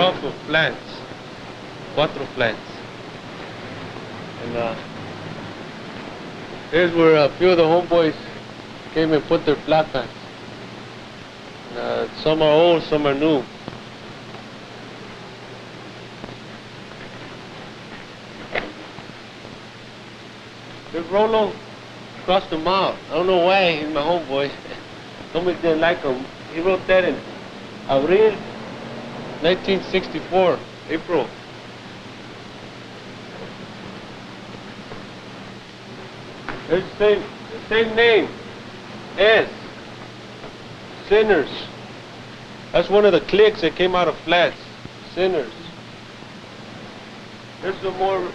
off of Flats, Cuatro Flats. And here's where a few of the homeboys came and put their placas. Some are old, some are new. This Rolo crossed them out. I don't know why. He's my homeboy. Somebody didn't like him. He wrote that in Abril 1964, April. There's the same name. S. Sinners. That's one of the cliques that came out of Flats. Sinners. There's some more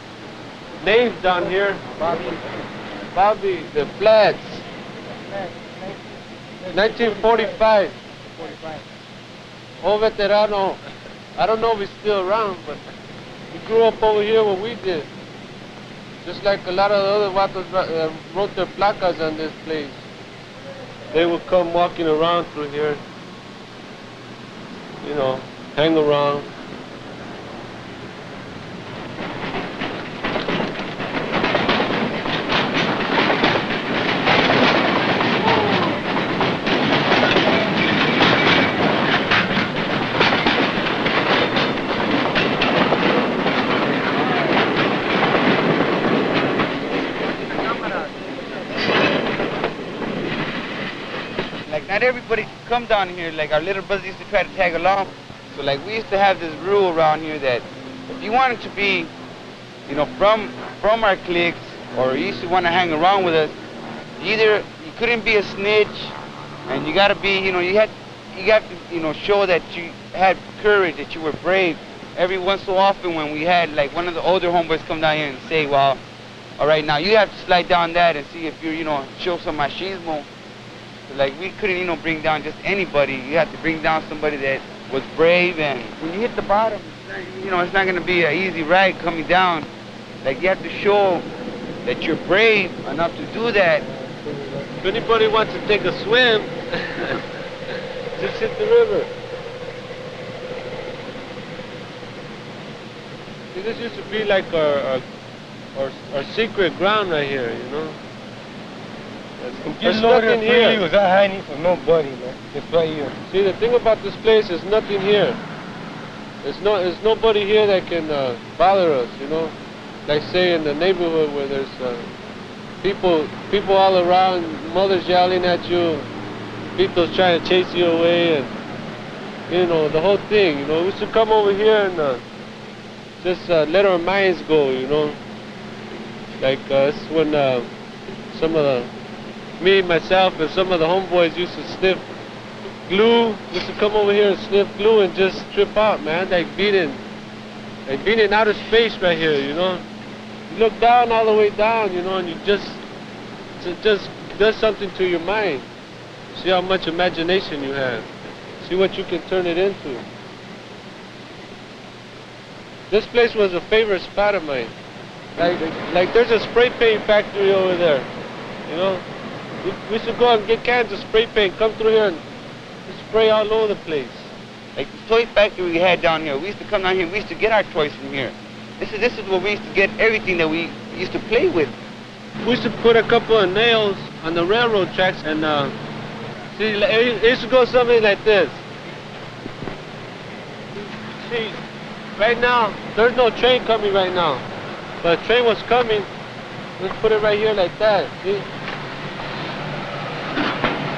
names down here. Bobby, the Flats. 1945. Old veterano. I don't know if he's still around, but he grew up over here where we did. Just like a lot of the other vatos wrote their placas on this place. They would come walking around through here, you know, hang around. Not everybody could come down here. Like our little brothers used to try to tag along. So like we used to have this rule around here that if you wanted to be, you know, from our cliques, or you used to want to hang around with us, either you couldn't be a snitch, and you gotta be, you know, you got to, you know, show that you had courage, that you were brave. Every once so often when we had like one of the older homeboys come down here and say, well, all right, now you have to slide down that and see if you're, you know, show some machismo. Like we couldn't, you know, bring down just anybody. You had to bring down somebody that was brave, and when you hit the bottom, you know, it's not going to be an easy ride coming down. Like you have to show that you're brave enough to do that. If anybody wants to take a swim, just hit the river. See, this used to be like our secret ground right here, you know. There's nothing here. Without hiding from nobody, man. It's right here. See, the thing about this place is nothing here. There's nobody here that can bother us, you know. Like say in the neighborhood where there's people all around, mothers yelling at you, people trying to chase you away, and you know the whole thing. You know, we should come over here and just let our minds go, you know. Like it's when some of the myself, and some of the homeboys used to sniff glue. We used to come over here and sniff glue and just trip out, man. Like being in outer space right here, you know. You look down all the way down, you know, and it just does something to your mind. See how much imagination you have. See what you can turn it into. This place was a favorite spot of mine. Like there's a spray paint factory over there, you know. We should go and get cans of spray paint, come through here and spray all over the place. Like the toy factory we had down here, we used to come down here, we used to get our toys from here. This is where we used to get everything that we used to play with. We used to put a couple of nails on the railroad tracks and see, it used to go something like this. See, right now, there's no train coming right now. But a train was coming, let's put it right here like that, see?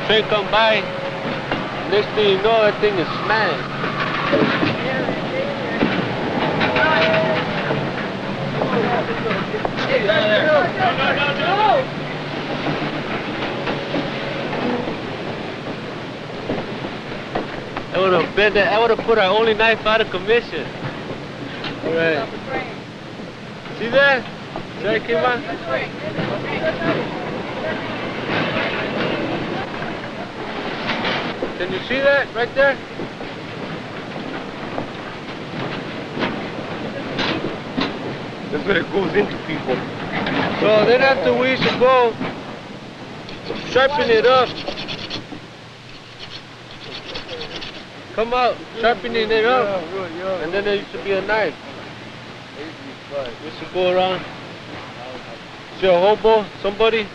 Train come by, next thing you know, that thing is smashed. I would have been there, I would have put our only knife out of commission. All right. See that? See that came on? Can you see that right there? That's where it goes into people. So then after we used to go, sharpen it up. come out, sharpening it up, and then there used to be a knife. We used to go around, see a hobo, somebody,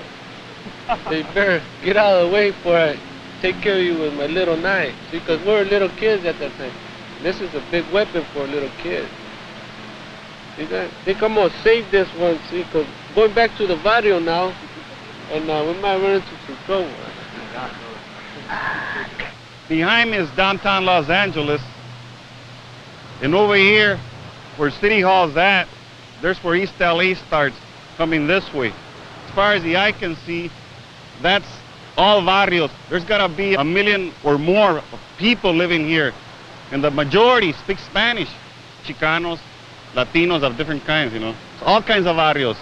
they better get out of the way before I take care of you with my little knife. See, because we were little kids at that time. This is a big weapon for a little kid. See that? I think I'm gonna save this one, see, because going back to the barrio now, and we might run into some trouble. Behind me is downtown Los Angeles, and over here, where City Hall's at, there's where East L.A. starts, coming this way. As far as the eye can see, that's all barrios. There's gotta be 1 million or more of people living here, and the majority speak Spanish. Chicanos, Latinos of different kinds, you know. So all kinds of barrios.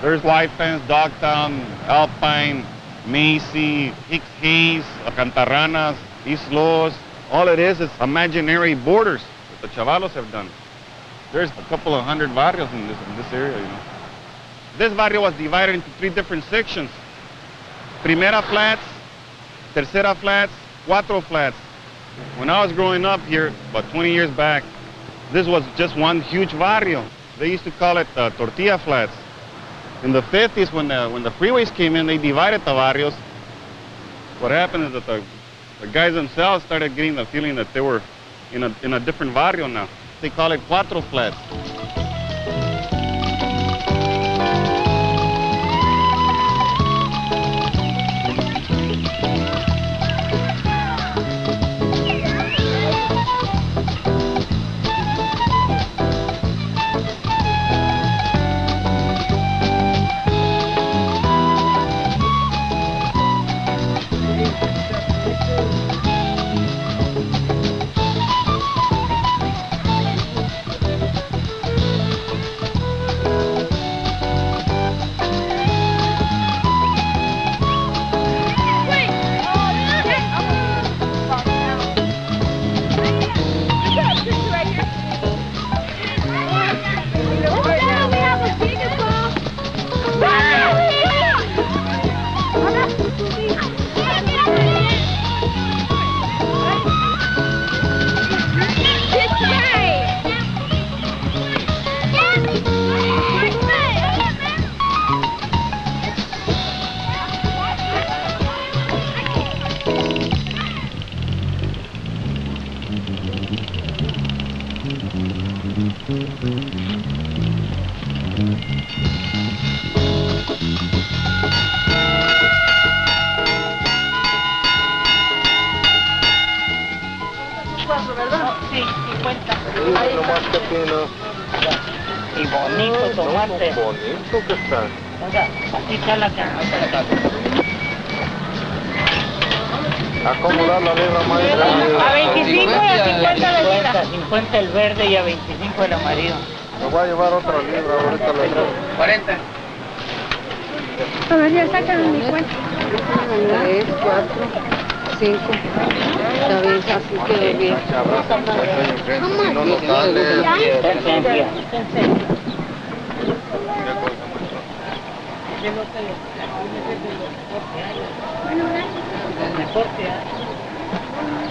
There's White Fence, Dogtown, Alpine, Macy, Hicks Hayes, Alcantaranas, East Los. All it is imaginary borders that the chavalos have done. There's a couple of hundred barrios in this area, you know. This barrio was divided into 3 different sections. Primera Flats, Tercera Flats, Cuatro Flats. When I was growing up here, about 20 years back, this was just one huge barrio. They used to call it Tortilla Flats. In the 50s, when the freeways came in, they divided the barrios. What happened is that the guys themselves started getting the feeling that they were in a different barrio now. They call it Cuatro Flats. Sí, 50. Tomate pino. Y bonito tomate. Bonito que está. Oiga, aquí está la cara. Acomodar la libra maestra. A 25 y a 50 la libra. 50 el verde y a 25 el amarillo. Me voy a llevar otra libra, ahorita la llevo. 40. A ver, ya sacan mi cuenta. 3, 4, 5. Está bien, así quedó bien. Si no, no sale.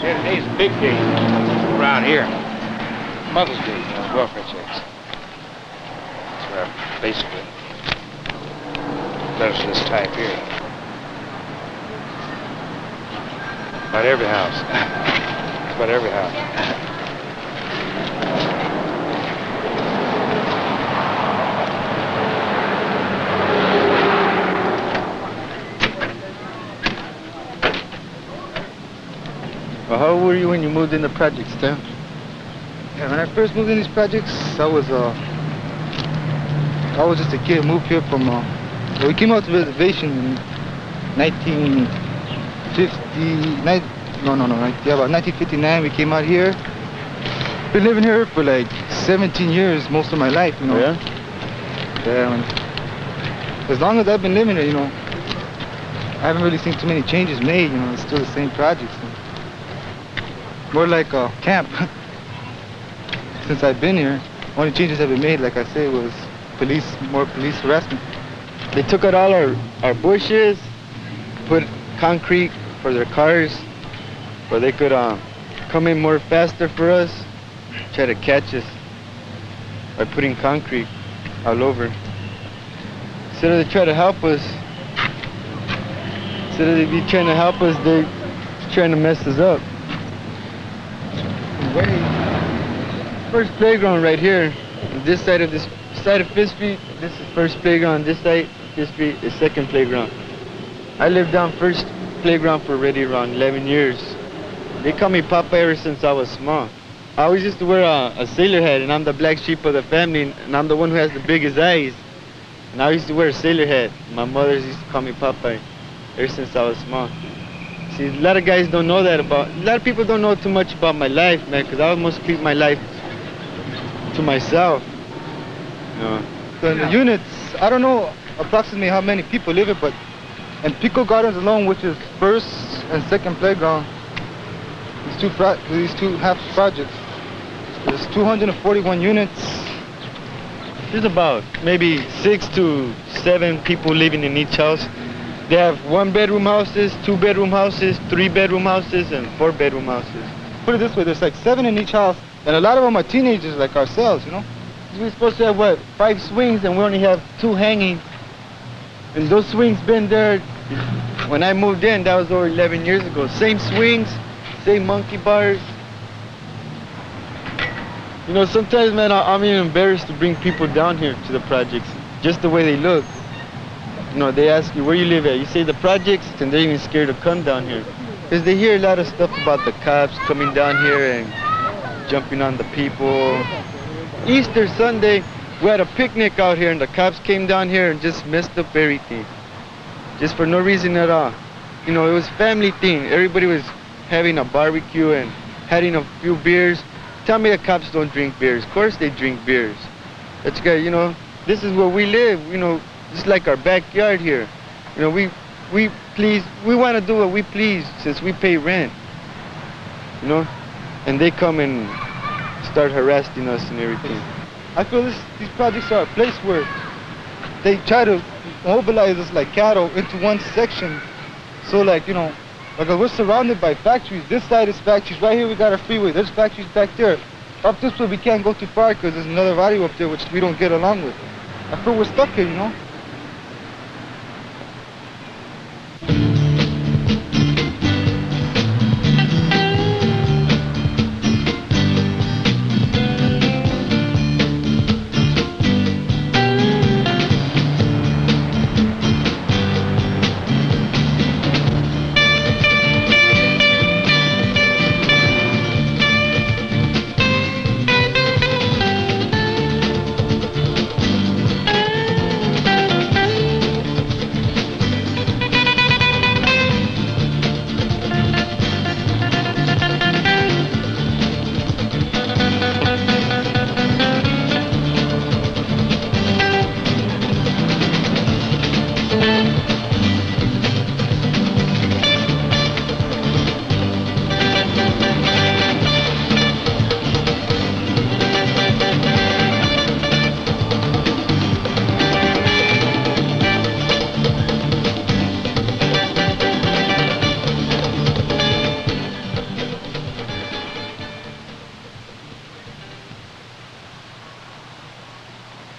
There's big days around here. Mother's Day, welfare checks. That's where I basically letters of this type here. About every house. It's about every house. Well, how old were you when you moved in the projects, Tim? Yeah, when I first moved in these projects, I was just a kid. Moved here from. We came out to reservation in 1959. About 1959. We came out here. Been living here for like 17 years, most of my life. You know. Yeah. Yeah. As long as I've been living here, you know, I haven't really seen too many changes made. You know, it's still the same projects. More like a camp. Since I've been here, only changes have been made, like I say, was more police harassment. They took out all our bushes, put concrete for their cars, where they could come in more faster for us, try to catch us by putting concrete all over. Instead of they try to help us, instead of they be trying to help us, they trying to mess us up. First playground right here, on this side of Fifth Street, this is first playground. This side, Fifth Street, is second playground. I lived down first playground for already around 11 years. They call me Papa ever since I was small. I always used to wear a sailor hat, and I'm the black sheep of the family, and I'm the one who has the biggest eyes. And I used to wear a sailor hat. My mother used to call me Papa ever since I was small. See, a lot of guys don't know that about, a lot of people don't know too much about my life, man, because I almost keep my life to myself. You know. So in the units, I don't know approximately how many people live it, but in Pico Gardens alone, which is first and second playground, these two half projects, there's 241 units. There's about maybe 6 to 7 people living in each house. They have 1-bedroom houses, 2-bedroom houses, 3-bedroom houses, and 4-bedroom houses. Put it this way, there's like 7 in each house, and a lot of them are teenagers like ourselves, you know? We're supposed to have, what, 5 swings, and we only have 2 hanging. And those swings been there, when I moved in, that was over 11 years ago. Same swings, same monkey bars. You know, sometimes, man, I'm even embarrassed to bring people down here to the projects, just the way they look. You know, they ask you, where you live at? You say the projects, and they're even scared to come down here. Because they hear a lot of stuff about the cops coming down here and jumping on the people. Easter Sunday, we had a picnic out here, and the cops came down here and just messed up everything. Just for no reason at all. You know, it was family thing. Everybody was having a barbecue and having a few beers. Tell me the cops don't drink beers. Of course they drink beers. That's good, you know, this is where we live, you know. It's like our backyard here. You know, we want to do what we please since we pay rent. You know, and they come and start harassing us and everything. I feel these projects are a place where they try to mobilize us like cattle into one section. So like, you know, like we're surrounded by factories. This side is factories. Right here we got our freeway. There's factories back there. Up this way we can't go too far because there's another barrio up there which we don't get along with. I feel we're stuck here, you know.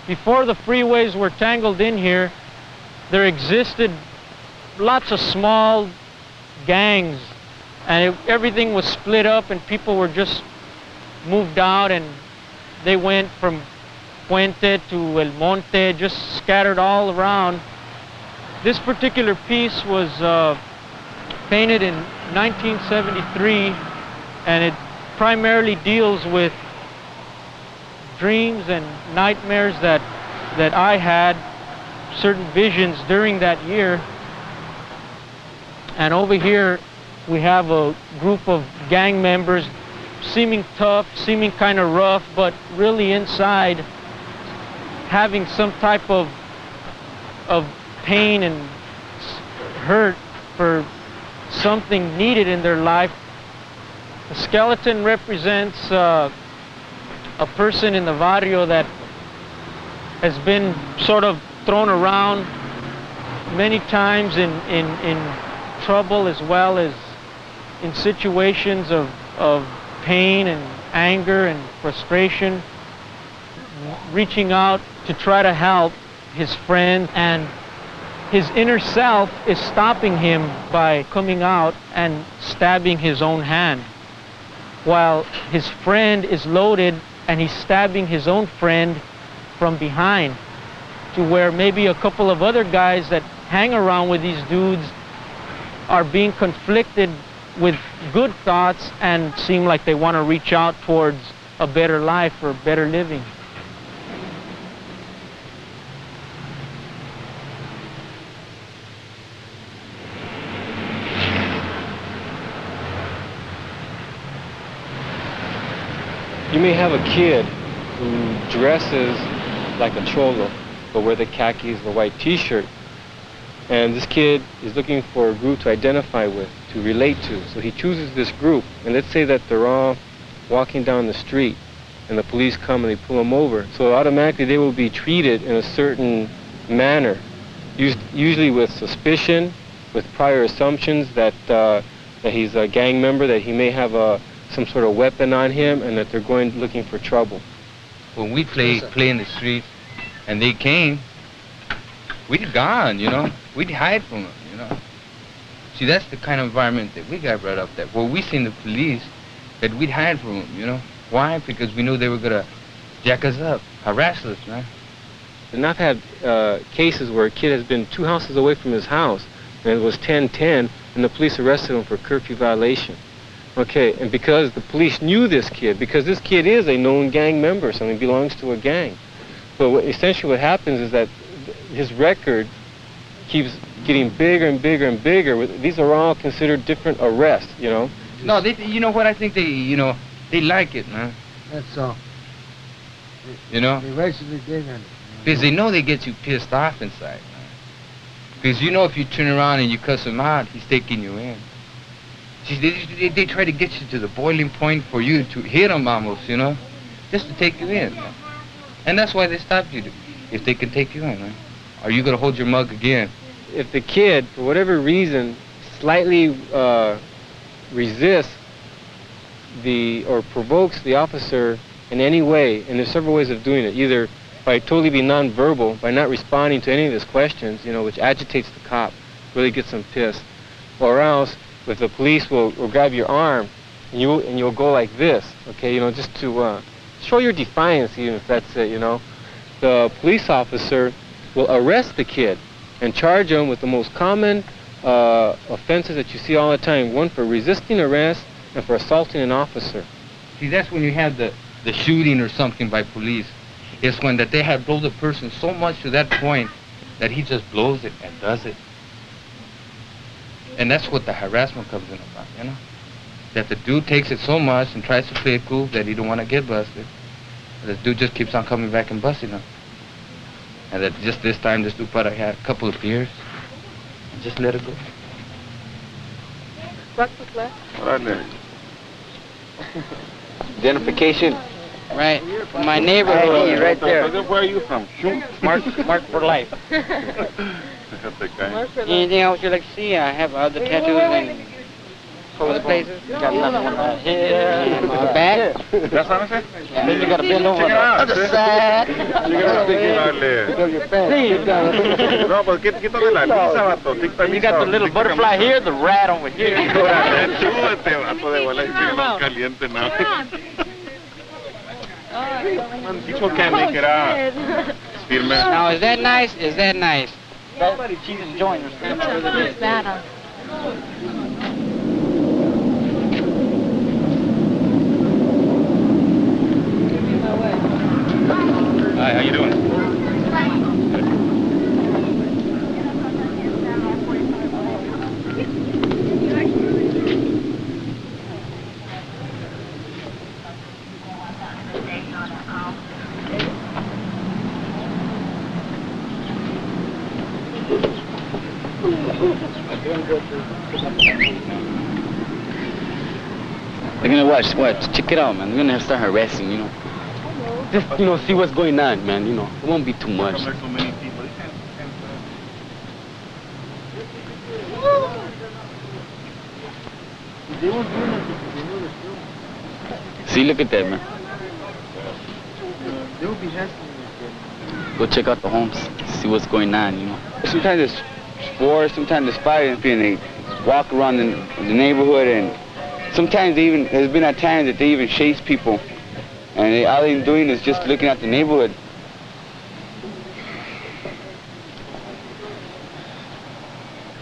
Before the freeways were tangled in here, there existed lots of small gangs, and everything was split up, and people were just moved out, and they went from Puente to El Monte, just scattered all around. This particular piece was painted in 1973, and it primarily deals with dreams and nightmares that I had, certain visions during that year. And over here we have a group of gang members, seeming tough, seeming kind of rough, but really inside having some type of pain and hurt for something needed in their life. The skeleton represents a person in the barrio that has been sort of thrown around many times in trouble, as well as in situations of pain and anger and frustration, reaching out to try to help his friend, and his inner self is stopping him by coming out and stabbing his own hand, while his friend is loaded and he's stabbing his own friend from behind, to where maybe a couple of other guys that hang around with these dudes are being conflicted with good thoughts and seem like they want to reach out towards a better life or better living. You may have a kid who dresses like a cholo, but wear the khakis, the white t-shirt, and this kid is looking for a group to identify with, to relate to. So he chooses this group, and let's say that they're all walking down the street, and the police come and they pull them over. So automatically they will be treated in a certain manner, usually with suspicion, with prior assumptions that he's a gang member, that he may have some sort of weapon on him, and that they're going looking for trouble. When we play in the streets, and they came, we'd gone, you know. We'd hide from them, you know. See, that's the kind of environment that we got brought up that where we seen the police, that we'd hide from them, you know. Why? Because we knew they were gonna jack us up, harass us, man. And I've had cases where a kid has been 2 houses away from his house, and it was 10:10, and the police arrested him for curfew violation. Okay, and because the police knew this kid, because this kid is a known gang member, so he belongs to a gang. But essentially what happens is that his record keeps getting bigger and bigger and bigger. These are all considered different arrests, you know. No, you know what, I think they like it, man. That's all. You know? They racially dig on it. Because they know they get you pissed off inside, man. Because you know if you turn around and you cuss him out, he's taking you in. See, they try to get you to the boiling point for you to hit them almost, you know, just to take you in. Man. And that's why they stop you, if they can take you in, man. Are you going to hold your mug again? If the kid, for whatever reason, slightly resists or provokes the officer in any way, and there's several ways of doing it, either by totally being nonverbal, by not responding to any of his questions, you know, which agitates the cop, really gets him pissed, or else if the police will grab your arm and you'll go like this, okay, you know, just to show your defiance, even if that's it, you know. The police officer will arrest the kid and charge him with the most common offenses that you see all the time. One for resisting arrest and for assaulting an officer. See, that's when you have the shooting or something by police. It's when that they have blown the person so much to that point that he just blows it and does it. And that's what the harassment comes in about, you know? That the dude takes it so much and tries to play it cool that he don't want to get busted. The dude just keeps on coming back and busting him. And that just this time, this dude probably had a couple of beers and just let it go. Cuatro Flats. Right there. Identification. Right, from my neighborhood. Hey, right there. Where are you from? Mark for life. Anything else you'd like to see? I have other tattoos and other places. Got another one right here. The back. That's what I'm saying? Yeah. Then you got to bend over the other side. You got to You got the little butterfly here, the rat over here. Now, is that nice? Is that nice? She's enjoying herself. Hi, how you doing? They're gonna watch, check it out, man. They're gonna have to start harassing, you know. Just, you know, see what's going on, man, you know. It won't be too much. See, look at that, man. They will be asking me. Go check out the homes, see what's going on, you know. Sometimes there's wars, sometimes there's fighting, and they walk around in the neighborhood, and sometimes they even, there's been at times that they even chase people, and all they're doing is just looking at the neighborhood.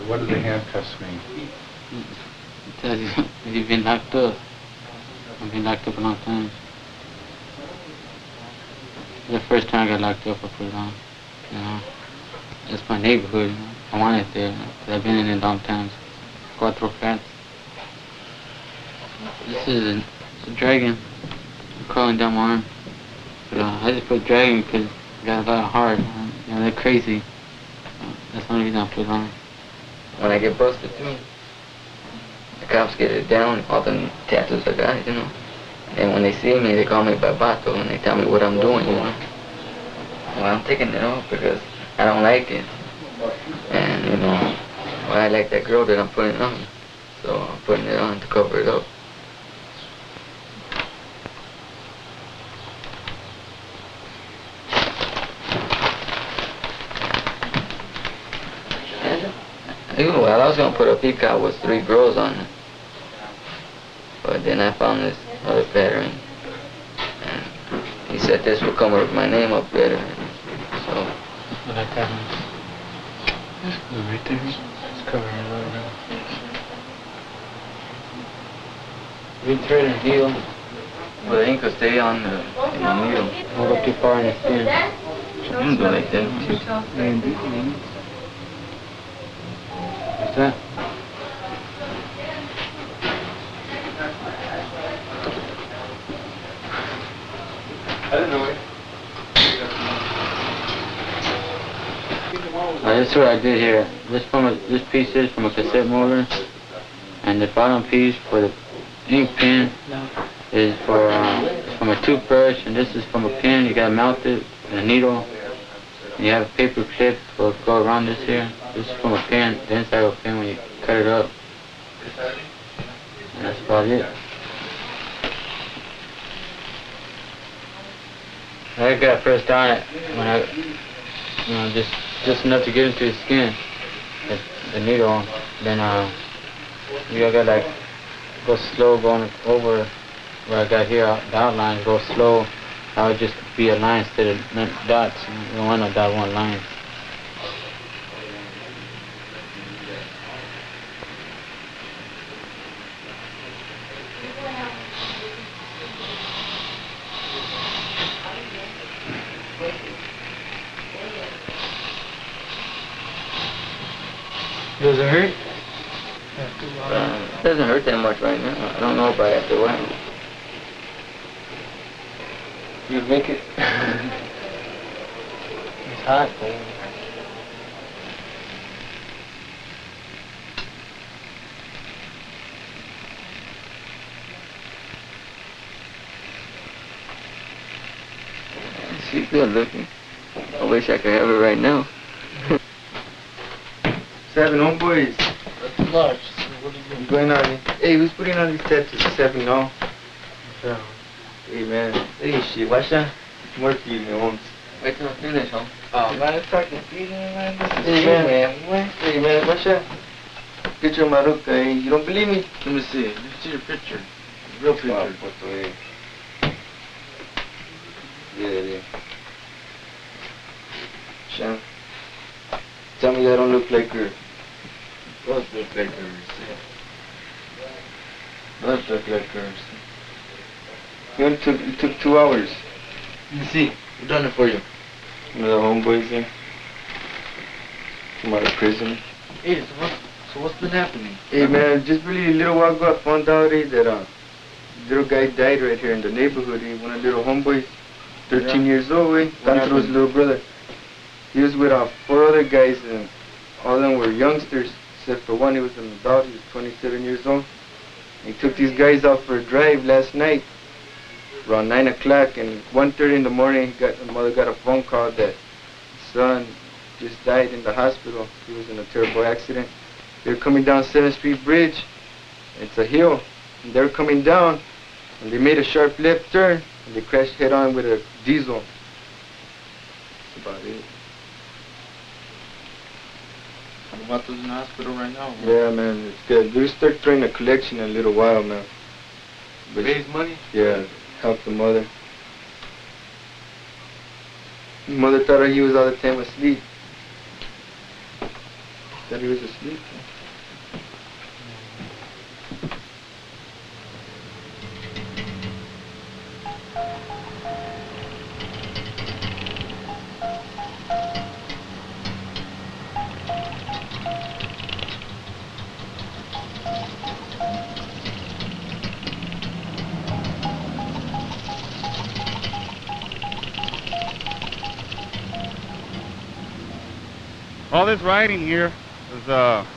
What do the handcuffs mean? It tells you you've been locked up. I've been locked up a long time. The first time I got locked up, I put it on. You know, it's my neighborhood. You know? I want it there. Cause I've been in it a long time. Cuatro Flats. This is a dragon crawling down my arm. But I just put dragon because I got a lot of heart. You know, they're crazy. That's the only reason I put it on. When I get busted too, the cops get it down, all the tattoos I got, you know. And when they see me, they call me Babato and they tell me what I'm doing, you know. Well, I'm taking it off because I don't like it. And, you know, well, I like that girl that I'm putting on. So I'm putting it on to cover it up. Well, I was going to put a peacock with 3 girls on it. But then I found this other pattern. And he said this would cover my name up better. So. I like that one. That's good right there. It's covering it right now. We thread and needle. But the ink will stay on the needle. Don't go too far in the skin. You can go like that. What's that? I didn't know it. This is what I did here. This piece is from a cassette motor, and the bottom piece for the ink pen is for from a toothbrush, and this is from a pen. You gotta mount it with a needle. And you have a paper clip to go around this here. This is from a pen. The inside of a pen when you cut it up. And that's about it. I got pressed on it when I, you know, just enough to get into the skin, the needle. Then you gotta like go slow going over where I got here. The outline go slow. I would just be a line instead of dots. You don't want no dot, one line. Does it hurt? It doesn't hurt that much right now. I don't know if I have to wait. You'd make it. It's hot, though. She's good looking. I wish I could have it right now. 7 Homeboys. That's large. What are you doing? Going on. Hey, who's putting on these tattoos? 7 no. Yeah. Hey man. Hey shit, watch that. More for you, man. Wait till I finish, huh? Oh man, it's fucking feeding, man. Hey man. What? Hey man, watch that. Picture of Maruca, hey. You don't believe me? Let me see. Let me see your picture. Real picture. Yeah. Sham. Tell me I don't look like her. Both look like hers. Both look like hers. It only took 2 hours. Let me see. We've done it for you. You know the Homeboys there? Come out of prison. Hey, so what's been happening? Hey man, just really a little while ago I found out that little guy died right here in the neighborhood. One of the little Homeboys, 13 years old, Cantro's little brother. He was with 4 other guys, and all of them were youngsters, except for one. He was an adult. He was 27 years old. And he took these guys out for a drive last night, around 9 o'clock, and 1:30 in the morning, the mother got a phone call that his son just died in the hospital. He was in a terrible accident. They were coming down 7th Street Bridge. It's a hill. And they were coming down, And they made a sharp left turn, and they crashed head-on with a diesel. That's about it. Vato's in the hospital right now. Yeah, man, it's good. We'll start throwing a collection in a little while, man. But Raise money? yeah, help the mother. Mother thought he was all the time asleep. Thought he was asleep. All this writing here is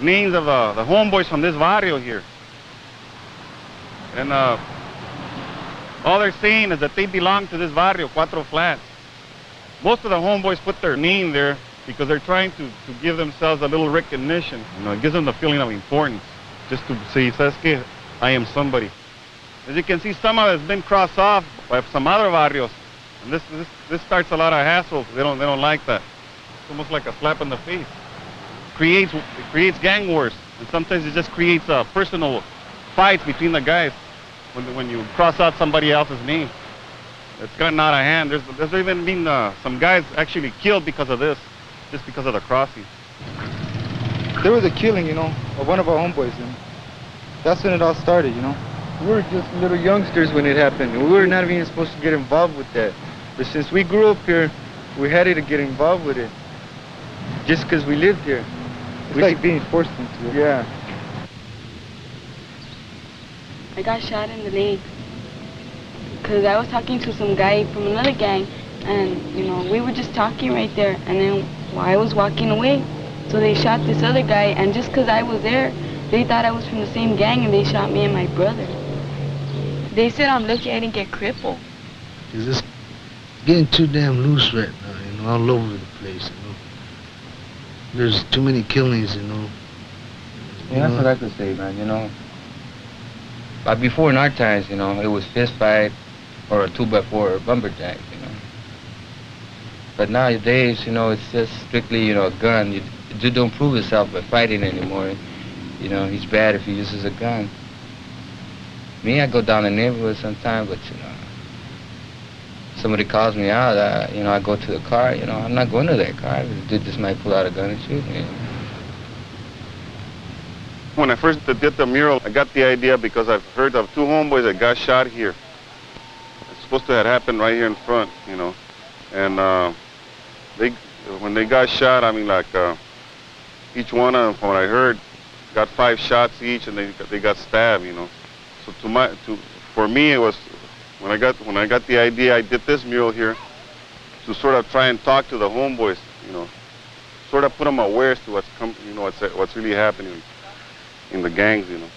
names of the homeboys from this barrio here. And all they're saying is that they belong to this barrio, Cuatro Flats. Most of the homeboys put their name there because they're trying to give themselves a little recognition. You know, it gives them the feeling of importance, just to say, "Sabes que, I am somebody." As you can see, some of it has been crossed off by some other barrios, and this starts a lot of hassles. They don't like that. It's almost like a slap in the face. It creates gang wars, and sometimes it just creates personal fights between the guys when you cross out somebody else's name. It's gotten out of hand. There's even been some guys actually killed because of this, just because of the crossing. There was a killing, you know, of one of our homeboys, and that's when it all started, you know. We were just little youngsters when it happened. We were not even supposed to get involved with that. But since we grew up here, we had to get involved with it. Just because we lived here. It's like being forced into it. Yeah. I got shot in the leg because I was talking to some guy from another gang, and you know, we were just talking right there, and then I was walking away, so they shot this other guy, and just because I was there, they thought I was from the same gang, and they shot me and my brother. They said I'm lucky I didn't get crippled. It's just getting too damn loose right now, you know, all over the place, you know. There's too many killings, you know. Yeah, that's what I could say, man, you know. But before in our times, you know, it was fist fight or a 2x4 or lumberjack, you know. But nowadays, you know, it's just strictly, you know, a gun. You don't prove yourself by fighting anymore. You know, he's bad if he uses a gun. Me, I go down the neighborhood sometimes, but, you know, somebody calls me out, you know, I go to the car, you know, I'm not going to that car. The dude just might pull out a gun and shoot me. When I first did the mural, I got the idea because I've heard of two homeboys that got shot here. It's supposed to have happened right here in front, you know. And when they got shot, I mean, like, each one of them, from what I heard, got 5 shots each, and they got stabbed, you know. So for me, it was, when I got the idea, I did this mural here to sort of try and talk to the homeboys, you know, sort of put them aware as to what's really happening in the gangs, you know.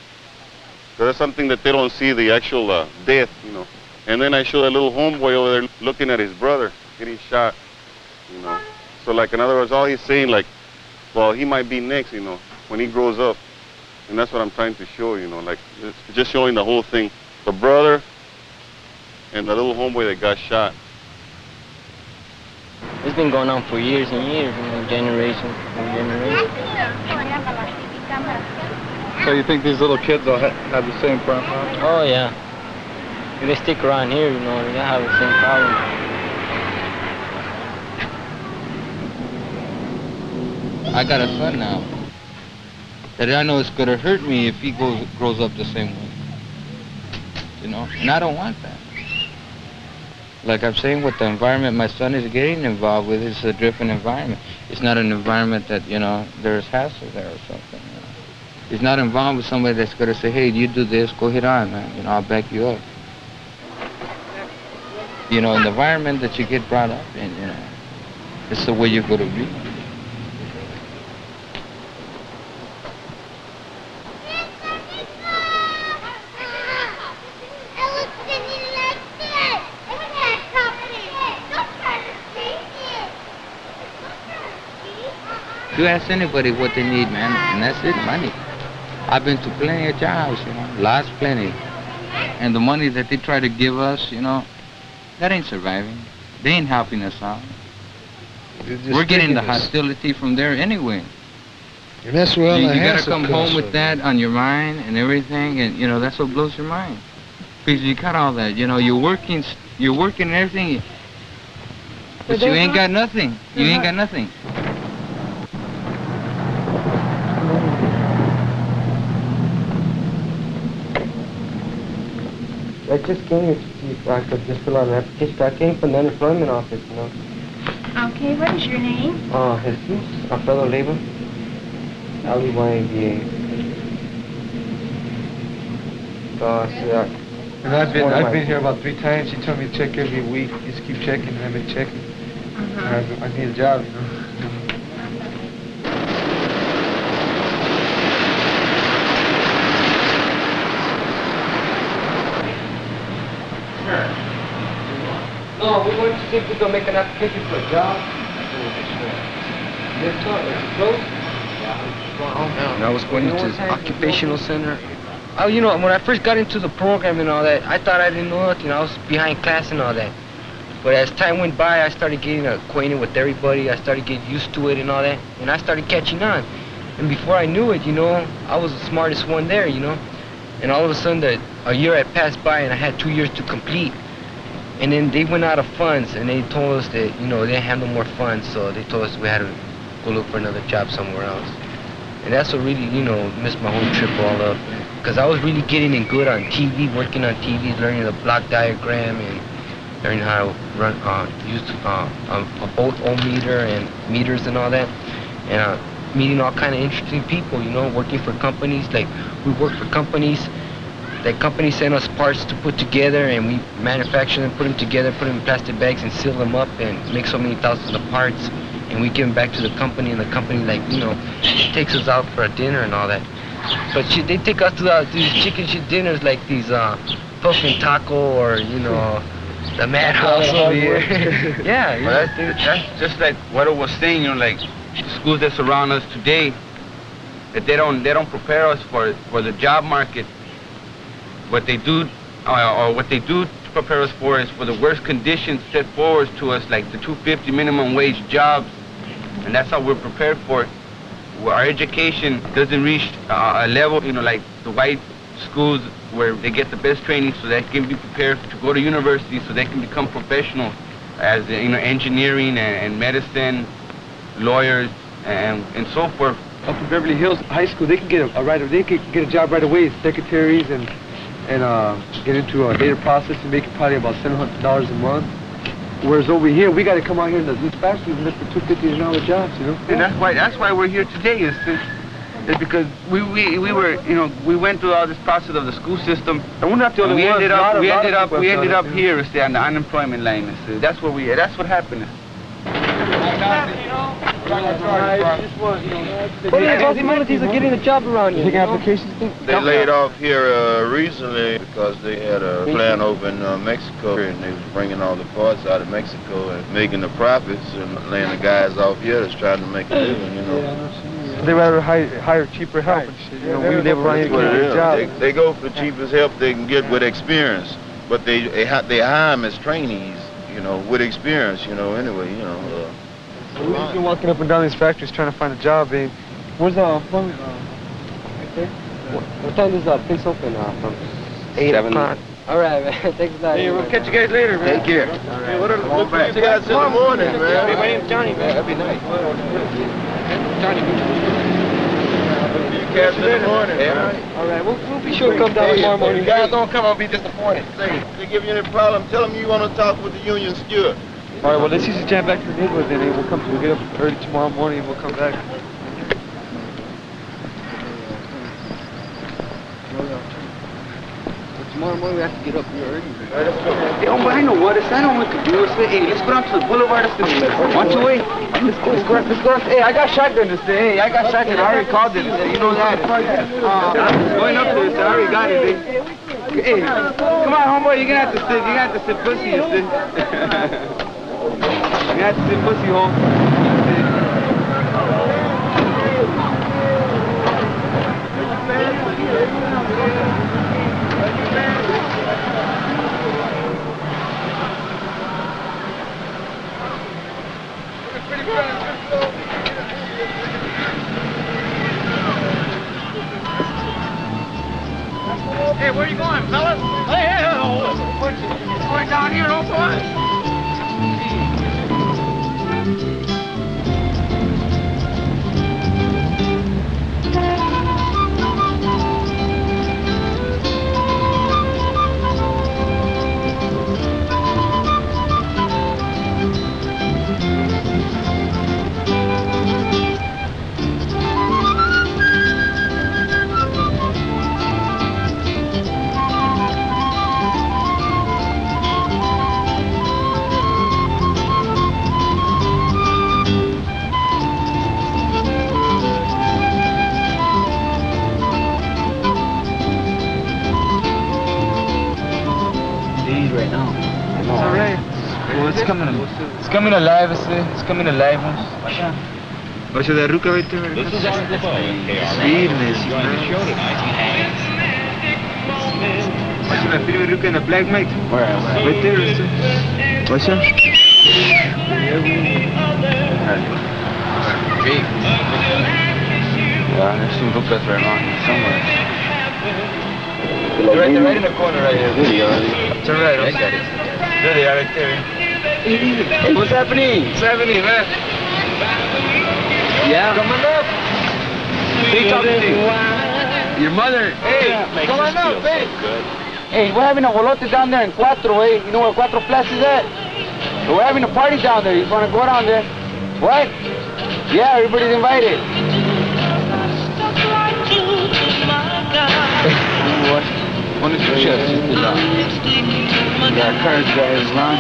So that's something that they don't see, the actual death, you know. And then I show a little homeboy over there looking at his brother getting shot, you know. So like, in other words, all he's saying, like, well, he might be next, you know, when he grows up. And that's what I'm trying to show, you know, like, it's just showing the whole thing. The brother and the little homeboy that got shot. It's been going on for years and years, you know, generation from generation. So you think these little kids will have the same problem? Oh, yeah. If they stick around here, you know, they'll have the same problem. I got a son now that I know it's gonna hurt me if he grows up the same way. You know, and I don't want that. Like I'm saying, with the environment my son is getting involved with, it's a different environment. It's not an environment that, you know, there's hassle there or something. You know? He's not involved with somebody that's gonna say, hey, you do this, go hit on, man. You know, I'll back you up. You know, in the environment that you get brought up in, you know, it's the way you're gonna be. You ask anybody what they need, man, and that's it, money. I've been to plenty of jobs, you know, lots, plenty. and the money that they try to give us, you know, that ain't surviving. They ain't helping us out. We're getting the hostility from there anyway. And that's where all the you gotta hassle come comes home with from. that on your mind and everything, and you know that's what blows your mind. Because you got all that, you know, you're working and everything, but you ain't got nothing. You ain't got nothing. I just came here to see if I could just fill out an application. I came from the unemployment office, you know. Okay, what is your name? Jesus, Alfredo Labor. L-E-Y-A-B-A. And I've been here about 3 times. She told me to check every week. Just keep checking, and I've been checking. I need a job, you know. No, we went to see if we could make an application for a job. And I was going into this occupational center. You know, when I first got into the program and all that, I thought I didn't know nothing. I was behind class and all that. But as time went by, I started getting acquainted with everybody. I started getting used to it and all that. And I started catching on. And before I knew it, you know, I was the smartest one there, you know. And all of a sudden, a year had passed by and I had 2 years to complete. And then they went out of funds and they told us that, you know, they didn't have no more funds. So they told us we had to go look for another job somewhere else. And that's what really, you know, messed my whole trip all up. Because I was really getting in good on TV, working on TV, learning the block diagram and learning how to run, use a both ohm meter and meters and all that. And meeting all kind of interesting people, you know, working for companies. Like, we worked for companies. That company sent us parts to put together, and we manufacture them, put them together, put them in plastic bags, and seal them up, and make so many thousands of parts. And we give them back to the company, and the company, like, you know, takes us out for a dinner and all that. But they take us to these chicken shit dinners, like these Puff and Taco, or, you know, the Madhouse over here. Yeah. Well, that's just like what I was saying, you know, like the schools that surround us today, that they don't prepare us for the job market. What they do, or what they do to prepare us for, is for the worst conditions set forward to us, like the $2.50 minimum wage jobs, and that's how we're prepared for it. Our education doesn't reach a level, you know, like the white schools where they get the best training so they can be prepared to go to university, so they can become professionals as, you know, engineering and medicine, lawyers, and so forth. Up in Beverly Hills High School, they can get a job right away as secretaries and get into data processing, making probably about $700 a month. Whereas over here, we got to come out here in these factories and look for $250 an hour jobs, you know. And that's why we're here today. Is because we were, you know, we went through all this process of the school system, and we're not the only ones. We ended up here, on the unemployment line. That's what happened. Multiplities are getting a job around here. Taking applications. They laid off here recently because they had a plant over in Mexico, and they was bringing all the parts out of Mexico and making the profits, and laying the guys off here that's trying to make a living, you know. They rather hire cheaper help and shit. You know, we live around here getting a job. They go for the cheapest help they can get with experience, but they hire them as trainees, you know, with experience, you know. Anyway, you know. We've been walking up and down these factories trying to find a job, and where's the employment? Right there? What time does the place open from? 8 o'clock. All right, man. Thanks a lot. Hey, we'll catch you guys later, man. Take care. All right. Look back. You guys in the morning, man. Hey, my name's Johnny, man. That'd be nice. Johnny. You catch in the morning, man. All right, we'll be sure to come down tomorrow morning. If you guys don't come, I'll be disappointed. If they give you any problem, tell them you want to talk with the union steward. All right, well, let's just jam back to the neighborhood then. We'll get up early tomorrow morning and we'll come back. Tomorrow morning we have to get up here early. All right, let's go. Hey, hombre, I know what. It's not only to do. Hey, let's go down to the boulevard. One, two, eight. Let's go. Hey, I got shotgun this day. Hey, I got shotgun. I already called it. You know that. Going up to this, I already got it. Hey, come on, homeboy. You're gonna have to sit. You're gonna have to sit pussy, you see. You have to sit pussy, home. coming alive, it's coming alive. Watch that ruka right there. This is Sweetness, watch that video ruka in the black mic. Right there, watch that. Yeah, there's some rukas right around here somewhere. Right in the corner right here. Turn right. I got it. There they are right there. Hey, what's happening? What's happening, man? Yeah. Come on up. Hey, talk to you. Your mother. Hey, come on up, hey. Hey, we're having a bolote down there in Cuatro, eh? You know where Cuatro Flats is at? We're having a party down there. You want to go down there? What? Yeah, everybody's invited. One of the chefs is got cars guys around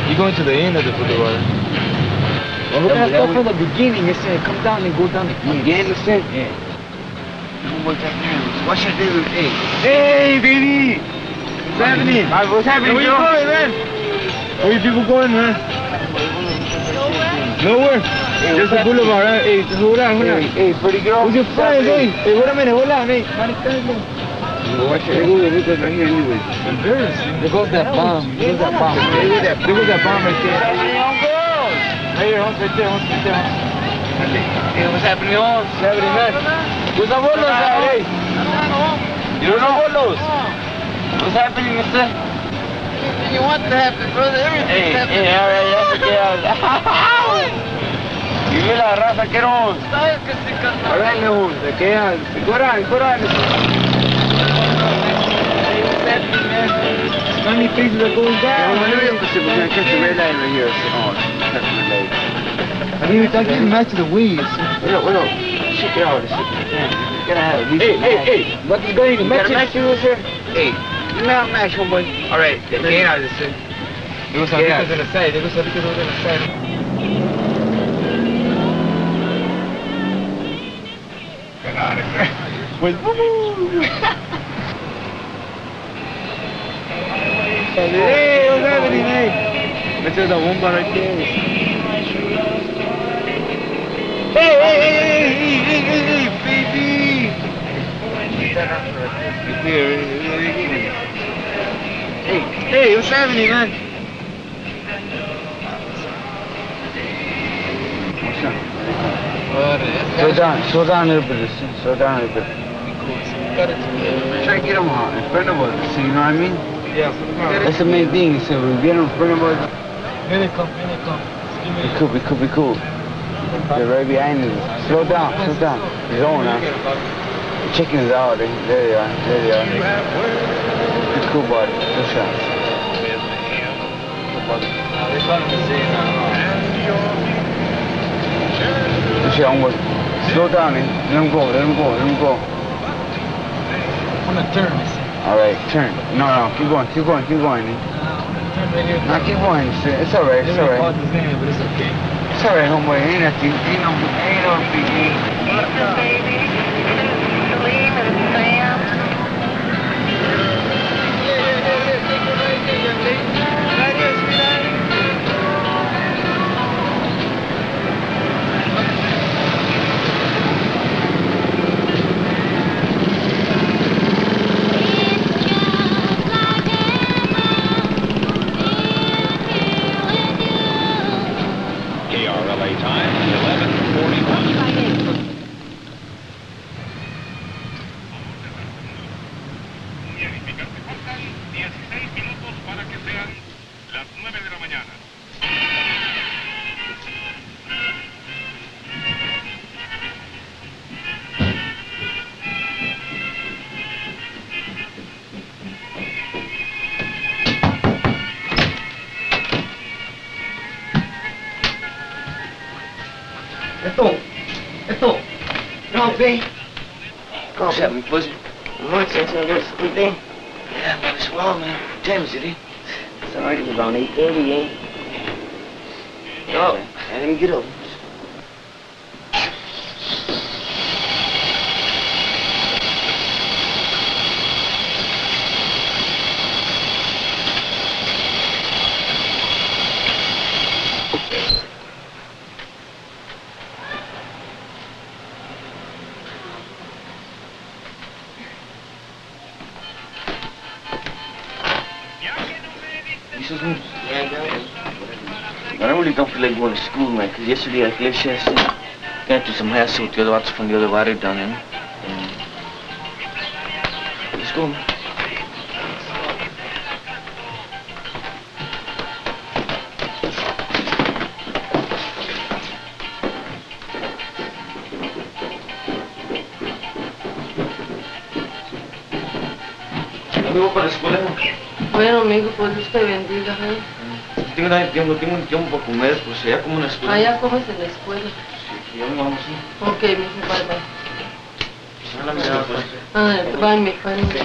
You're going to the end of the boulevard. Well, we're going to start from the beginning. It said come down and go down again. Again, listen? Yeah. What's your name? Hey. Hey, baby! What's happening? What's happening, Where you going, man? Where you people going, man? Nowhere. Hey, just the boulevard, right? Hey, hold on. Hey, pretty girl. Who's your friend, hey? Hey, wait a minute, hold on, hey. Watch it. They go right here anyways. Embarrassing. There goes that bomb. There goes that bomb. There goes that bomb right there. Right here, right there. Hey, what's happening, home? What's happening, man? Where's the bolos at, hey? You don't know bolos? What's happening, mister? You want to happen, brother? Everything's happening. Hey, all right, that's okay. Y ve la raza que eres. All right, lejos, se quedan. Go down. Funny faces are going down. We're going to catch a red light right here. I mean, it's like getting back to the weeds. Bueno, check it out. You're gonna have at least Hey, what is going on? Match here? Hey, you may have match, homeboy. All right, get out of this thing. There was some people on the side. There was some people on the side. Get out of here. Wait, hey, what's happening, hey? Let's the bomba right there. Hey, baby! Hey, what's happening, man? Slow down a little bit. Slow down a little bit. Try to get them out in front of us, so you know what I mean? Yeah. That's the main thing, so we get them in front of us. Here they come. We cool. They're right behind us. Slow down. He's on now. The chicken is out. There they are. Good cool, buddy. Good shot. Good shot, homeboy. Slow down, eh? Let him go. I'm gonna turn this. All right, turn. No, keep going, eh? Turn right here. No, keep going. It's all right. But it's okay. It's all right, homeboy. Ain't nothing. Ain't no big deal. KRLA time, 11:41. Esto. No, babe. What's happening, pussy? Morning, since I go to sleep, eh? Yeah, but it's wild, man. What time is it, eh? It's already around 8:30, eh? Oh, let me get up. I really don't feel like going to school, man, because yesterday I got through some hassle with the other officers from the other barrio down there. And let's go, man. ¿Amigo para la escuela? Bueno, amigo, pues Dios te bendiga, ¿eh? Tengo un tiempo para comer, pues allá como en la escuela. Allá comes en la escuela. Sí, ya nos vamos, sí. Ok, mijo, bye, bye. Pues, a la mirada, pues. Bye, mijo, bye, mijo.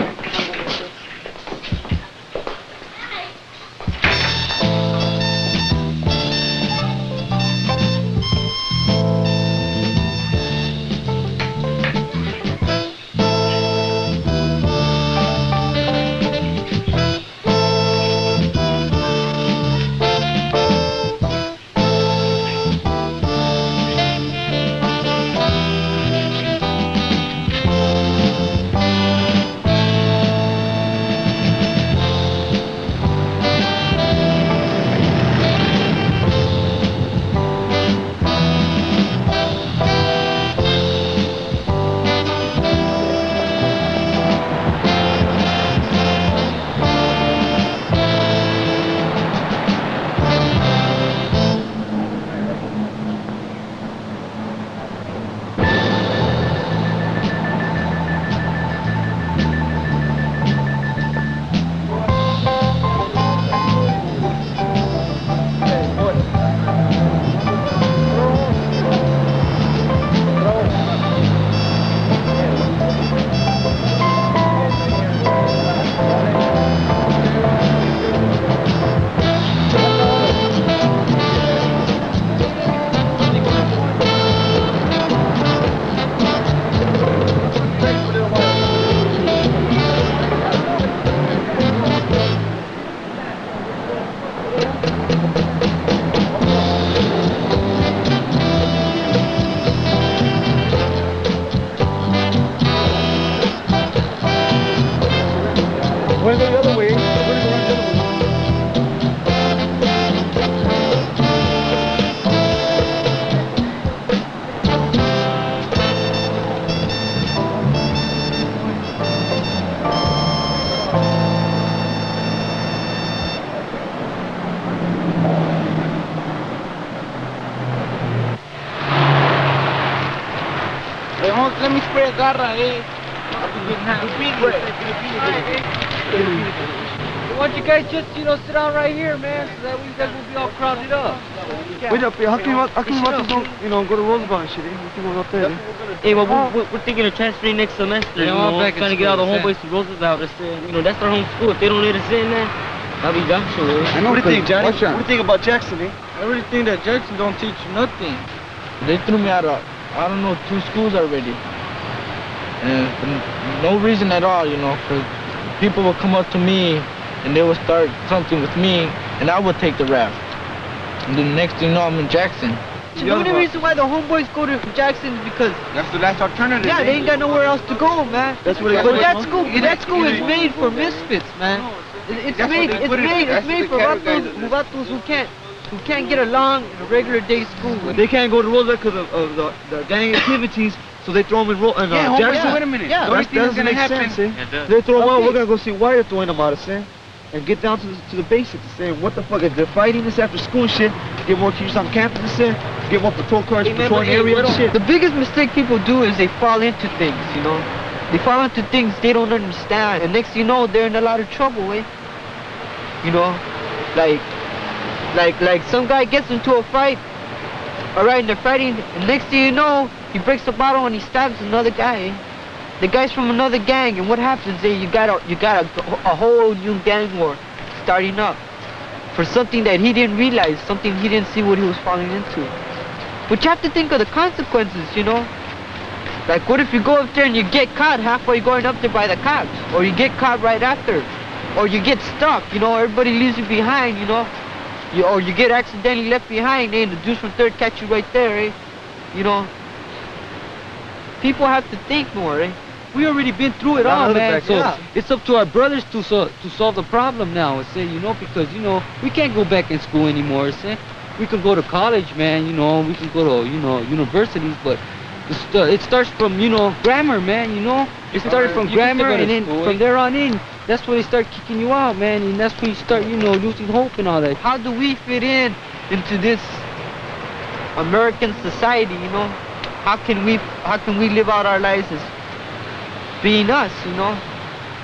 We're gonna go the other way. We're gonna go around the other way. Let me spray garra, Why don't you guys just, sit down right here, man, so that way you guys won't be all crowded up. Wait up here. How come you want to go to Roosevelt and shit? You can go up there. Hey, well, we're thinking of transferring next semester. Trying to get all the homeboys to Roosevelt. That's their home school. If they don't let us in, man, that'll be gotcha. I know. What do you think, Johnny? What do you think about Jackson, eh? I really think that Jackson don't teach nothing. They threw me out of, I don't know, 2 schools already. And for no reason at all, because people would come up to me and they would start something with me and I would take the rap. And then the next thing you know, I'm in Jackson. The only reason why the homeboys go to Jackson is because that's the last alternative. Yeah, they ain't got nowhere else to go, man. That's where they But that school is made for misfits, man. It's made for vatos who can't get along in a regular day school. They can't go to Roosevelt because of the gang activities, so they throw them in Jackson. Wait a minute. Yeah, that doesn't make sense. They throw them out. We're gonna go see why they're throwing them out, and get down to the basics. Saying what the fuck if they're fighting this after school and shit? Get more teachers on campus, get more patrol cars, patrolling area and shit. The biggest mistake people do is they fall into things, They fall into things they don't understand, and next thing you know, they're in a lot of trouble, eh? Like some guy gets into a fight, alright, and they're fighting, and next thing you know, he breaks the bottle and he stabs another guy, eh? The guy's from another gang, and what happens is you got a whole new gang war starting up for something that he didn't realize, something he didn't see what he was falling into. But you have to think of the consequences, Like, what if you go up there and you get caught halfway going up there by the cops, or you get caught right after, or you get stuck, everybody leaves you behind, or you get accidentally left behind, and the dudes from third catch you right there, eh? People have to think more, eh? we already been through it all, man. So it's up to our brothers to solve the problem now. Say, you know, because, you know, we can't go back in school anymore. Say, we can go to college, man. You know, we can go to, you know, universities, but it starts from, you know, grammar, man. You know, it started from grammar, and then from there on in, that's when they start kicking you out, man. And that's when you start, you know, losing hope and all that. How do we fit into this American society? You know, how can we live out our lives as being us? You know,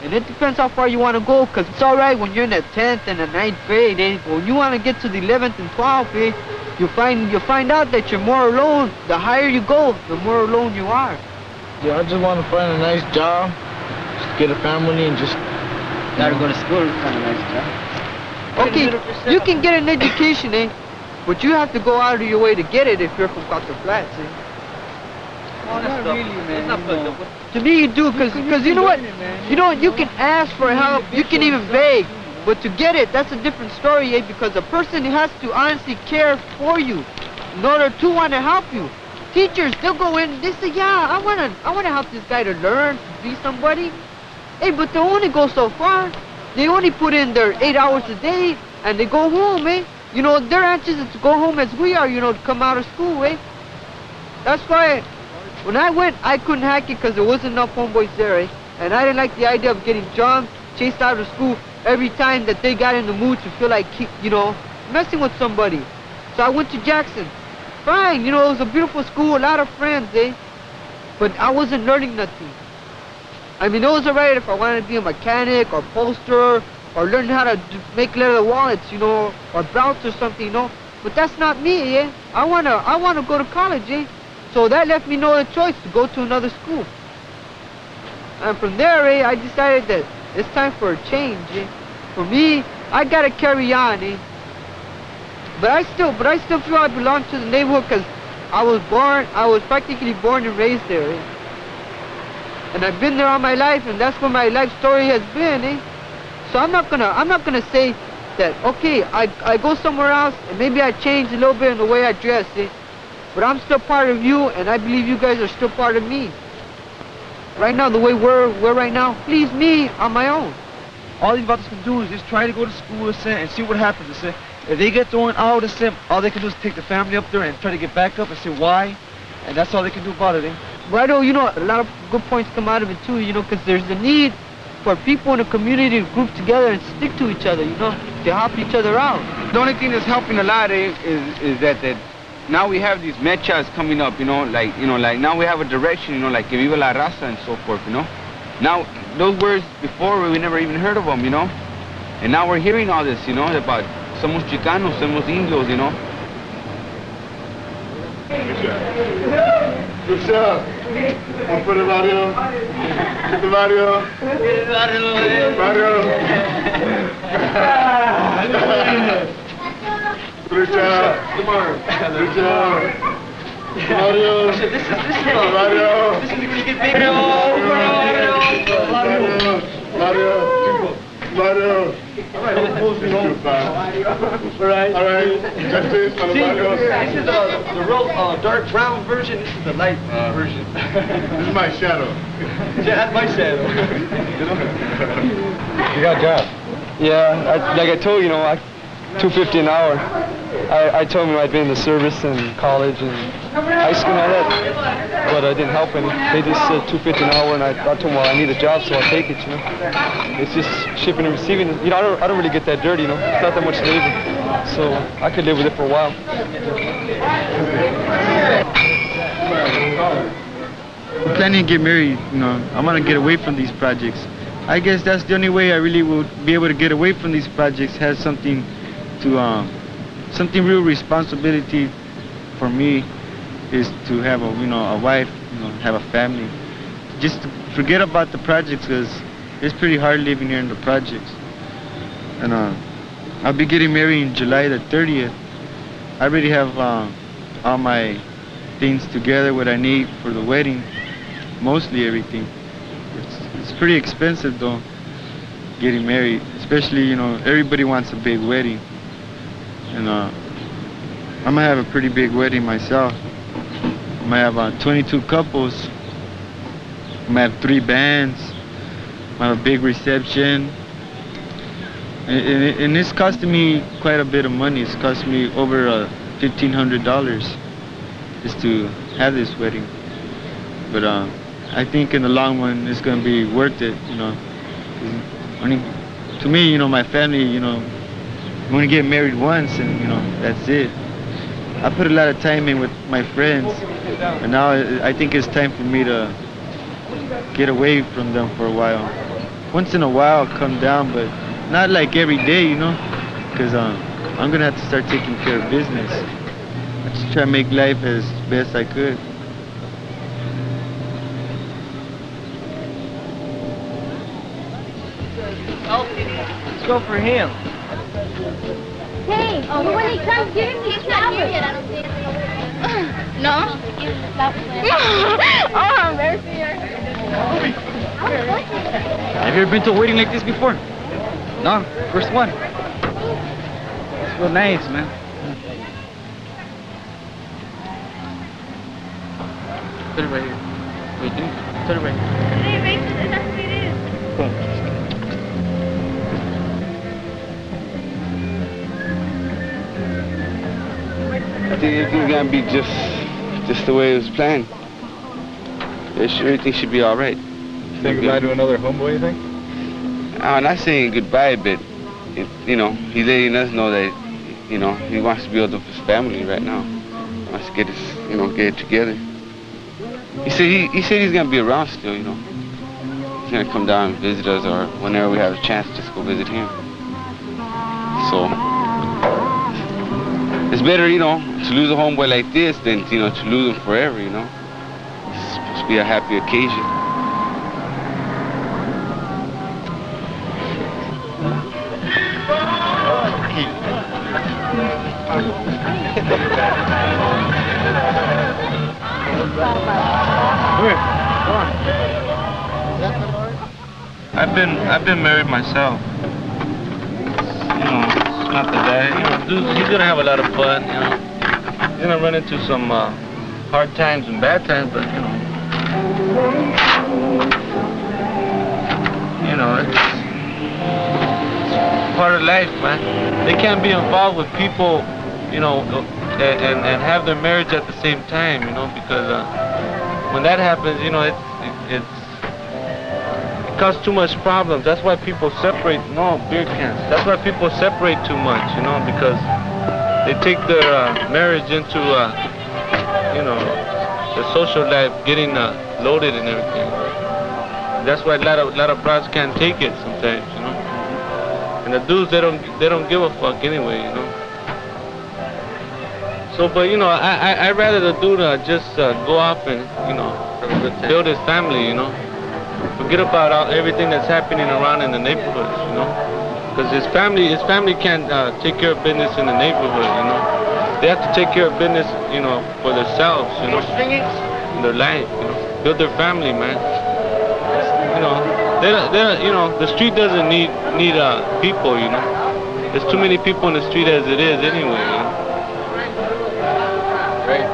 and it depends how far you want to go. Cause it's all right when you're in the 10th and the 9th grade. Eh? When you want to get to the 11th and 12th, eh? you find out that you're more alone. The higher you go, the more alone you are. Yeah, I just want to find a nice job, just get a family, and just gotta go to school to find a nice job. Okay, you can get an education, eh? But you have to go out of your way to get it if you're from Cuatro Flats, eh? Oh, not really, man. To me, you do, cause you know what? You know, you can ask for help, you can even beg, but to get it, that's a different story, eh? Because a person has to honestly care for you in order to want to help you. Teachers, they'll go in, they say, yeah, I wanna help this guy to learn, to be somebody. Hey, but they only go so far. They only put in their 8 hours a day, and they go home, eh? You know, they're anxious to go home as we are, you know, to come out of school, eh? That's why when I went, I couldn't hack it because there wasn't enough homeboys there, eh? And I didn't like the idea of getting jumped, chased out of school every time that they got in the mood to feel like, you know, messing with somebody. So I went to Jackson. Fine, you know, it was a beautiful school, a lot of friends, eh? But I wasn't learning nothing. I mean, it was alright if I wanted to be a mechanic or poster or learn how to make leather wallets, you know, or belts or something, you know. But that's not me, eh? I wanna go to college, eh? So that left me no other choice to go to another school. And from there, eh, I decided that it's time for a change, eh? For me, I gotta carry on, eh? But I still feel I belong to the neighborhood because I was practically born and raised there, eh? And I've been there all my life, and that's where my life story has been, eh? So I'm not gonna say that, okay, I go somewhere else and maybe I change a little bit in the way I dress, eh? But I'm still part of you, and I believe you guys are still part of me. Right now, the way we're right now, please me on my own. All these brothers can do is just try to go to school and see what happens. If they get thrown out, all they can do is take the family up there and try to get back up and say why, and that's all they can do about it, eh? Righto, you know, a lot of good points come out of it too, you know, because there's the need for people in the community to group together and stick to each other, you know, to help each other out. The only thing that's helping a lot, eh, is that now we have these mechas coming up, you know, like now we have a direction, you know, like que viva la raza and so forth, you know. Now, those words before, we never even heard of them, you know. And now we're hearing all this, you know, about somos Chicanos, somos Indios, you know. Good job. One for the barrio. Get the barrio. Barrio. Good job. Good job. Mario. This is Mario. This is going to get big. Mario. All right. Justice for the Mario. This is the real dark brown version. This is the light version. This is my shadow. Yeah, that's my shadow. You got a job? Yeah, like I told you, know, $2.50 an hour. I told them I'd been in the service and college and high school and all that, but I didn't help any. They just said $2.50 an hour, and I told them, well, I need a job, so I'll take it, you know. It's just shipping and receiving. You know, I don't really get that dirty, you know. It's not that much labor, so I could live with it for a while. I'm planning to get married, you know. I want to get away from these projects. I guess that's the only way I really will be able to get away from these projects, have something to, something real responsibility for me is to have a, you know, a wife, you know, have a family. Just to forget about the projects, because it's pretty hard living here in the projects. And I'll be getting married in July the 30th. I already have all my things together, what I need for the wedding, mostly everything. It's pretty expensive though, getting married, especially, you know, everybody wants a big wedding. And I'm gonna have a pretty big wedding myself. I'm gonna have 22 couples, I'm gonna have 3 bands. I have a big reception. And it's costing me quite a bit of money. It's costing me over $1,500 just to have this wedding. But I think in the long run it's gonna be worth it, you know. To me, you know, my family, you know, I'm gonna get married once and, you know, that's it. I put a lot of time in with my friends, and now I think it's time for me to get away from them for a while. Once in a while I'll come down, but not like every day, you know, because I'm gonna have to start taking care of business. I just try to make life as best I could. Let's go for him. Hey, when he comes, give him these flowers. No? Oh, I'm embarrassing her. Have you ever been to a wedding like this before? No, first one. It's real nice, man. Put it right here. Wait, dude. Put it right here. Cool. I think everything's gonna be just the way it was planned. Everything should be all right. Say goodbye to another homeboy, you think? I'm not saying goodbye, but you know, he's letting us know that, you know, he wants to build up his family right now. He wants to get his, you know, get it together. He said he's gonna be around still, you know. He's gonna come down and visit us, or whenever we have a chance, just go visit him. So it's better, you know, to lose a homeboy like this than, you know, to lose him forever, you know. It's supposed to be a happy occasion. I've been married myself. You know, it's not the guy. You know, dude, he's gonna have a lot of fun. You know, he's gonna run into some hard times and bad times, but you know, it's part of life, man. They can't be involved with people, you know, and have their marriage at the same time, you know, because when that happens, you know, it causes too much problems. That's why people separate. No, beer cans. That's why people separate too much, you know, because they take their marriage into, you know, the social life, getting loaded and everything. That's why a lot of brides can't take it sometimes, you know. And the dudes, they don't give a fuck anyway, you know. So, but you know, I rather the dude just go off and, you know, build his family, you know. Forget about everything that's happening around in the neighborhoods, you know. Because his family can't take care of business in the neighborhood, you know. They have to take care of business, you know, for themselves, you know, in their life, you know. Build their family, man. You know, you know, the street doesn't need people, you know. There's too many people in the street as it is anyway, you know. Right.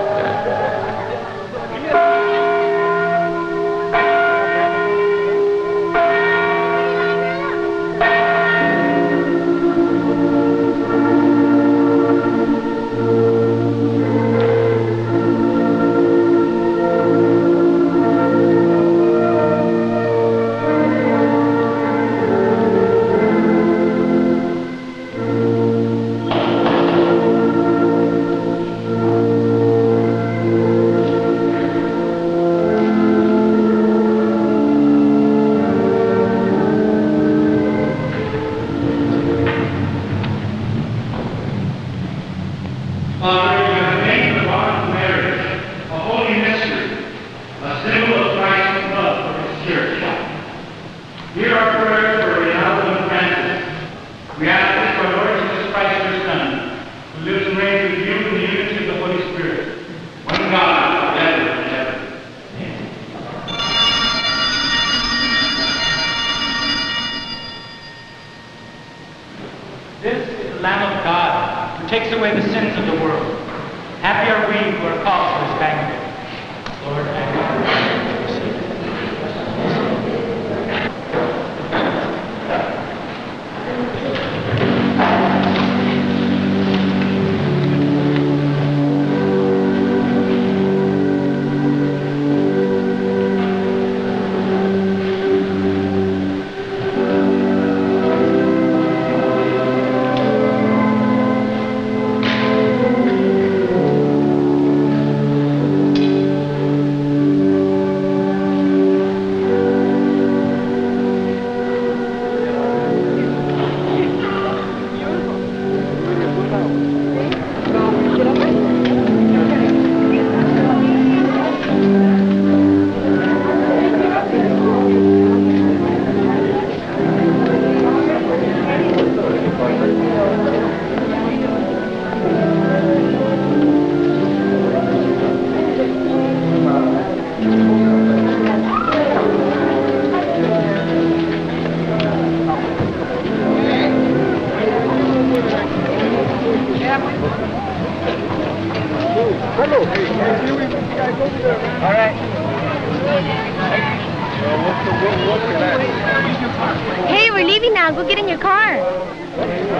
now. Go get in your car.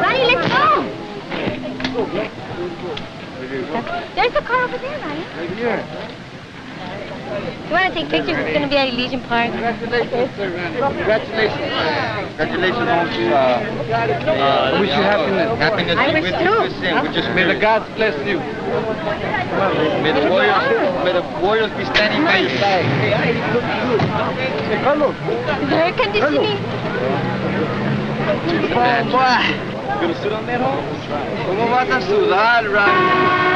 Ronnie, let's go. There's the car over there, Ronnie. Right here. You want to take pictures? It's going to be at Elysian Park. Congratulations. Congratulations on I wish you happiness. Happiness I wish with too. you. We just may the gods bless you. May the warriors be standing by your side. Hey, Carlos. Is the air conditioning? Gonna sit on that hole? ¿Cómo vas a sudar, Ronnie?